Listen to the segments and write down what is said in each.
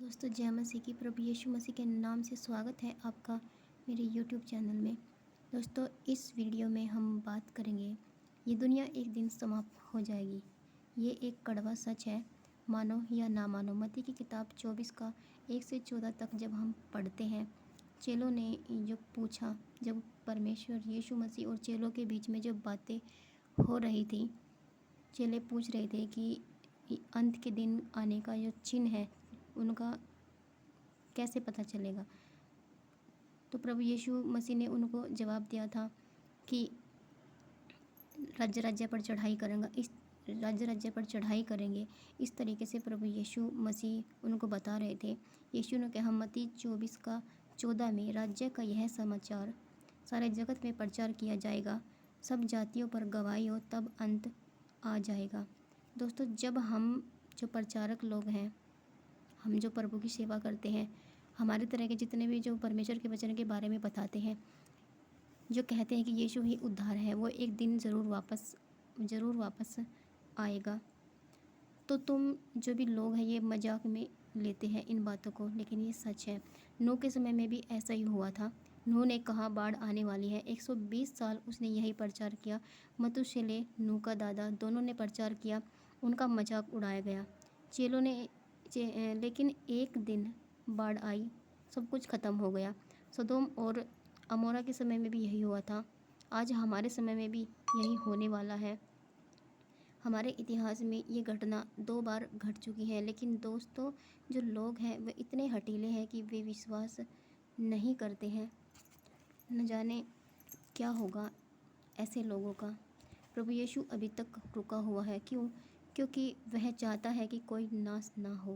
दोस्तों जय मसीह की। प्रभु यीशु मसीह के नाम से स्वागत है आपका मेरे यूट्यूब चैनल में। दोस्तों इस वीडियो में हम बात करेंगे, ये दुनिया एक दिन समाप्त हो जाएगी। ये एक कड़वा सच है, मानो या ना मानो। मत्ती की किताब 24 का 1 से 14 तक जब हम पढ़ते हैं, चेलों ने जो पूछा, जब परमेश्वर यीशु मसीह और चेलों के बीच में जो बातें हो रही थी, चेले पूछ रहे थे कि अंत के दिन आने का जो चिन्ह है उनका कैसे पता चलेगा। तो प्रभु यीशु मसीह ने उनको जवाब दिया था कि राज्य राज्य पर चढ़ाई करेंगे, इस राज्य राज्य पर चढ़ाई करेंगे। इस तरीके से प्रभु यीशु मसीह उनको बता रहे थे। यीशु ने कहा मत्ती 24 का 14 में, राज्य का यह समाचार सारे जगत में प्रचार किया जाएगा, सब जातियों पर गवाही हो, तब अंत आ जाएगा। दोस्तों जब हम जो प्रचारक लोग हैं, हम जो प्रभु की सेवा करते हैं, हमारे तरह के जितने भी जो परमेश्वर के वचन के बारे में बताते हैं, जो कहते हैं कि यीशु ही उद्धार है, वो एक दिन ज़रूर वापस आएगा। तो तुम जो भी लोग हैं ये मजाक में लेते हैं इन बातों को, लेकिन ये सच है। नूह के समय में भी ऐसा ही हुआ था। नूह ने कहा बाढ़ आने वाली है, 120 साल उसने यही प्रचार किया। मतुशेलह नूह का दादा, दोनों ने प्रचार किया, उनका मजाक उड़ाया गया चेलों ने। लेकिन एक दिन बाढ़ आई, सब कुछ ख़त्म हो गया। सदोम और अमोरा के समय में भी यही हुआ था। आज हमारे समय में भी यही होने वाला है। हमारे इतिहास में ये घटना 2 बार घट चुकी है। लेकिन दोस्तों जो लोग हैं वे इतने हठीले हैं कि वे विश्वास नहीं करते हैं। न जाने क्या होगा ऐसे लोगों का। प्रभु यीशु अभी तक रुका हुआ है। क्यों? क्योंकि वह चाहता है कि कोई नाश ना हो।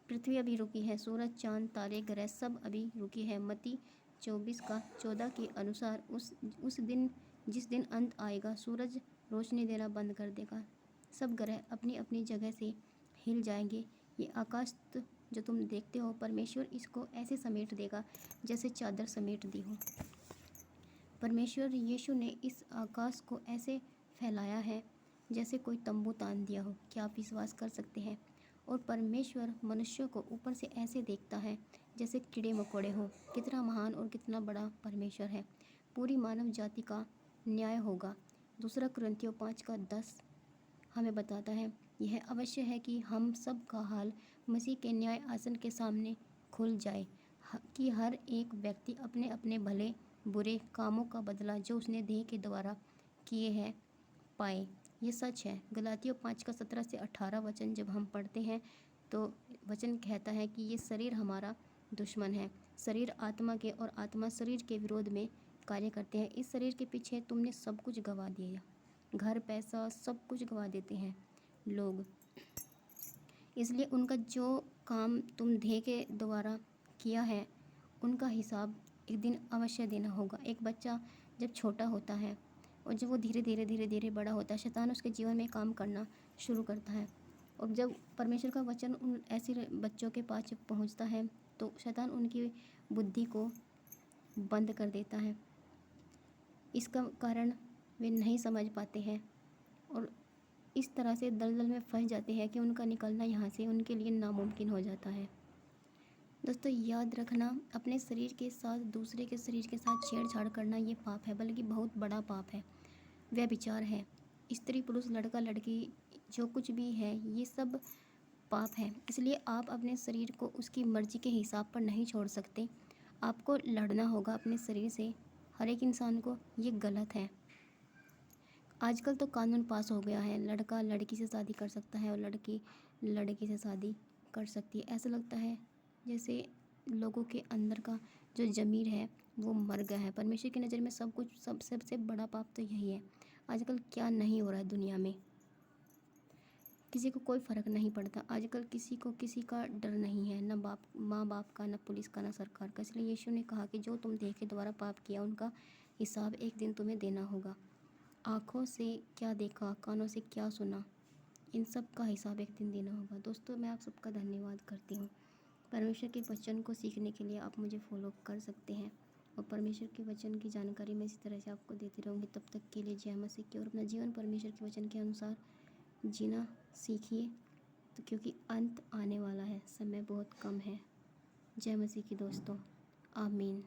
पृथ्वी अभी रुकी है, सूरज, चांद, तारे, ग्रह सब अभी रुकी है। मत्ती 24 का 14 के अनुसार उस दिन, जिस दिन अंत आएगा, सूरज रोशनी देना बंद कर देगा, सब ग्रह अपनी अपनी जगह से हिल जाएंगे। ये आकाश जो तुम देखते हो, परमेश्वर इसको ऐसे समेट देगा जैसे चादर समेट दी हो। परमेश्वर यीशु ने इस आकाश को ऐसे फैलाया है जैसे कोई तंबू तान दिया हो। क्या आप विश्वास कर सकते हैं? और परमेश्वर मनुष्यों को ऊपर से ऐसे देखता है जैसे कीड़े मकोड़े हों। कितना महान और कितना बड़ा परमेश्वर है। पूरी मानव जाति का न्याय होगा। दूसरा कुरिन्थियों 5 का 10 हमें बताता है, यह अवश्य है कि हम सब का हाल मसीह के न्याय आसन के सामने खुल जाए, कि हर एक व्यक्ति अपने अपने भले बुरे कामों का बदला जो उसने देह के द्वारा किए हैं पाए। ये सच है। गलातियों 5 का 17 से 18 वचन जब हम पढ़ते हैं तो वचन कहता है कि ये शरीर हमारा दुश्मन है। शरीर आत्मा के और आत्मा शरीर के विरोध में कार्य करते हैं। इस शरीर के पीछे तुमने सब कुछ गंवा दिया, घर, पैसा, सब कुछ गंवा देते हैं लोग। इसलिए उनका जो काम तुम देह के द्वारा किया है उनका हिसाब एक दिन अवश्य देना होगा। एक बच्चा जब छोटा होता है और जब वो धीरे धीरे बड़ा होता है, शैतान उसके जीवन में काम करना शुरू करता है। और जब परमेश्वर का वचन उन ऐसे बच्चों के पास जब पहुंचता है तो शैतान उनकी बुद्धि को बंद कर देता है। इसका कारण वे नहीं समझ पाते हैं और इस तरह से दलदल में फंस जाते हैं कि उनका निकलना यहाँ से उनके लिए नामुमकिन हो जाता है। दोस्तों याद रखना, अपने शरीर के साथ दूसरे के शरीर के साथ छेड़छाड़ करना ये पाप है, बल्कि बहुत बड़ा पाप है, व्यभिचार है। स्त्री पुरुष, लड़का लड़की, जो कुछ भी है ये सब पाप है। इसलिए आप अपने शरीर को उसकी मर्जी के हिसाब पर नहीं छोड़ सकते। आपको लड़ना होगा अपने शरीर से, हर एक इंसान को। ये गलत है। आजकल तो कानून पास हो गया है, लड़का लड़की से शादी कर सकता है और लड़की लड़की से शादी कर सकती है। ऐसा लगता है जैसे लोगों के अंदर का जो ज़मीर है वो मर गया है। परमेश्वर की नज़र में सब कुछ, सबसे बड़ा पाप तो यही है। आजकल क्या नहीं हो रहा है दुनिया में, किसी को कोई फ़र्क नहीं पड़ता। आजकल किसी को किसी का डर नहीं है, न माँ बाप का, न पुलिस का, न सरकार का। इसलिए यीशु ने कहा कि जो तुम देह के द्वारा पाप किया उनका हिसाब एक दिन तुम्हें देना होगा। आँखों से क्या देखा, कानों से क्या सुना, इन सब का हिसाब एक दिन देना होगा। दोस्तों मैं आप सबका धन्यवाद करती हूँ। परमेश्वर के वचन को सीखने के लिए आप मुझे फॉलो कर सकते हैं और परमेश्वर के वचन की जानकारी मैं इसी तरह से आपको देती रहूँगी। तब तक के लिए जय मसीह की। और अपना जीवन परमेश्वर के वचन के अनुसार जीना सीखिए, तो क्योंकि अंत आने वाला है, समय समय बहुत कम है। जय मसीह की दोस्तों, आमीन।